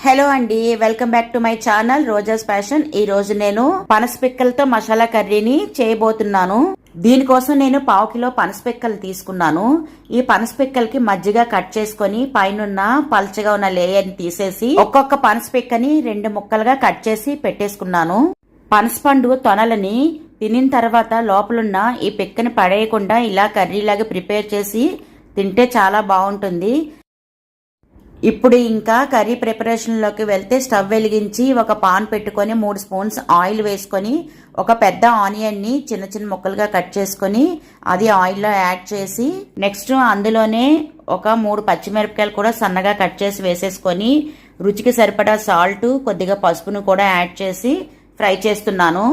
Hello అండి, welcome back to my channel Roja's fashion. ఈ రోజు నేను పనస పిక్కలతో మసాలా కర్రీని చేయబోతున్నాను. దీనికోసం నేను 1/2 కిలో పనస పిక్కలు తీసుకున్నాను. ఈ పనస పిక్కలకి మజ్జిగ కట్ చేసుకొని పైన పల్చగా ఉన్న లేయర్ ని తీసేసి ఒక్కొక్క పనస పిక్కని 2 ముక్కలుగా కట్ చేసి పెట్టేసుకున్నాను. పనసపండు తొనలని తినిన తర్వాత లోపలున్న ఈ పిక్కని పడేయకుండా ఇలా కర్రీలాగా ప్రిపేర్ చేసి తింటే చాలా బాగుంటుంది. ఇప్పుడు ఇంకా కర్రీ ప్రిపరేషన్లోకి వెళ్తే స్టవ్ వెలిగించి ఒక పాన్ పెట్టుకొని 3 స్పూన్స్ ఆయిల్ వేసుకొని ఒక పెద్ద ఆనియన్ని చిన్న చిన్న ముక్కలుగా కట్ చేసుకొని అది ఆయిల్లో యాడ్ చేసి నెక్స్ట్ అందులోనే ఒక 3 పచ్చిమిరపకాయలు కూడా సన్నగా కట్ చేసి వేసేసుకొని రుచికి సరిపడా సాల్ట్, కొద్దిగా పసుపును కూడా యాడ్ చేసి ఫ్రై చేస్తున్నాను.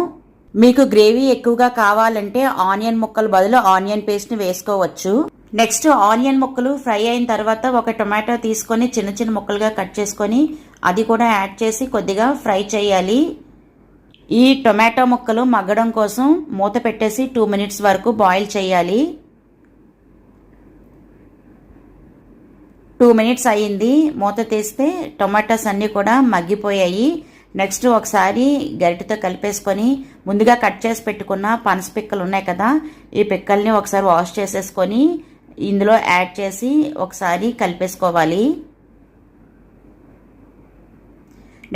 మీకు గ్రేవీ ఎక్కువగా కావాలంటే ఆనియన్ ముక్కలు బదులు ఆనియన్ పేస్ట్ ని వేసుకోవచ్చు. నెక్స్ట్ ఆనియన్ ముక్కలు ఫ్రై అయిన తర్వాత ఒక టొమాటో తీసుకొని చిన్న చిన్న ముక్కలుగా కట్ చేసుకొని అది కూడా యాడ్ చేసి కొద్దిగా ఫ్రై చేయాలి. ఈ టొమాటో ముక్కలు మగ్గడం కోసం మూత పెట్టేసి 2 మినిట్స్ వరకు బాయిల్ చేయాలి. 2 మినిట్స్ అయ్యింది. మూత తీస్తే టొమాటోస్ అన్నీ కూడా మగ్గిపోయాయి. నెక్స్ట్ ఒకసారి గరిటెతో కలిపేసుకొని ముందుగా కట్ చేసి పెట్టుకున్న పనస పిక్కలు ఉన్నాయి కదా, ఈ పిక్కల్ని ఒకసారి వాష్ చేసేసుకొని ఇందులో యాడ్ చేసి ఒకసారి కలిపేసుకోవాలి.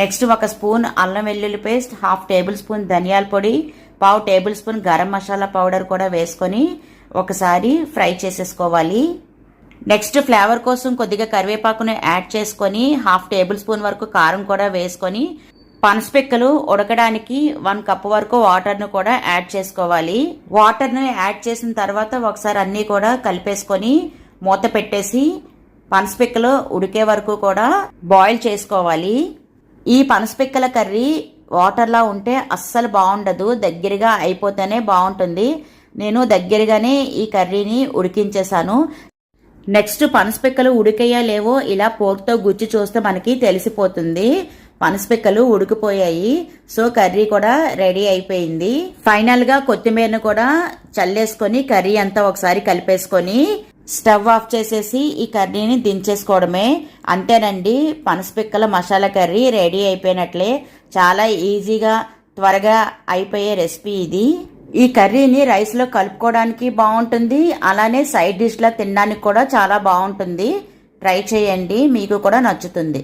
నెక్స్ట్ 1 స్పూన్ అల్లం వెల్లుల్లి పేస్ట్, 1/2 టేబుల్ స్పూన్ ధనియాల పొడి, 1/2 table spoon garam masala powder కూడా వేసుకొని ఒకసారి ఫ్రై చేసేసుకోవాలి. నెక్స్ట్ ఫ్లేవర్ కోసం కొద్దిగా కరివేపాకును యాడ్ చేసుకొని 1/2 టేబుల్ స్పూన్ వరకు కారం కూడా వేసుకొని పనస పిక్కలు ఉడకడానికి 1 కప్ వరకు వాటర్ను కూడా యాడ్ చేసుకోవాలి. వాటర్ను యాడ్ చేసిన తర్వాత ఒకసారి అన్నీ కూడా కలిపేసుకొని మూత పెట్టేసి పనస పిక్కలు ఉడికే వరకు కూడా బాయిల్ చేసుకోవాలి. ఈ పనస పిక్కల కర్రీ వాటర్లా ఉంటే అస్సలు బాగుండదు, దగ్గరగా అయిపోతేనే బాగుంటుంది. నేను దగ్గరగానే ఈ కర్రీని ఉడికించేసాను. నెక్స్ట్ పనస పిక్కలు ఉడికయ్యా లేవో ఇలా పోర్క్తో గుచ్చి చూస్తే మనకి తెలిసిపోతుంది. పనస పిక్కలు ఉడికిపోయాయి. సో కర్రీ కూడా రెడీ అయిపోయింది. ఫైనల్ గా కొత్తిమీరను కూడా చల్లేసుకొని కర్రీ అంతా ఒకసారి కలిపేసుకొని స్టవ్ ఆఫ్ చేసేసి ఈ కర్రీని దించేసుకోవడమే. అంతేనండి, పనస పిక్కల మసాలా కర్రీ రెడీ అయిపోయినట్లే. చాలా ఈజీగా త్వరగా అయిపోయే రెసిపీ ఇది. ఈ కర్రీని రైస్ లో కలుపుకోవడానికి బాగుంటుంది, అలానే సైడ్ డిష్ లా తినడానికి కూడా చాలా బాగుంటుంది. ట్రై చేయండి, మీకు కూడా నచ్చుతుంది.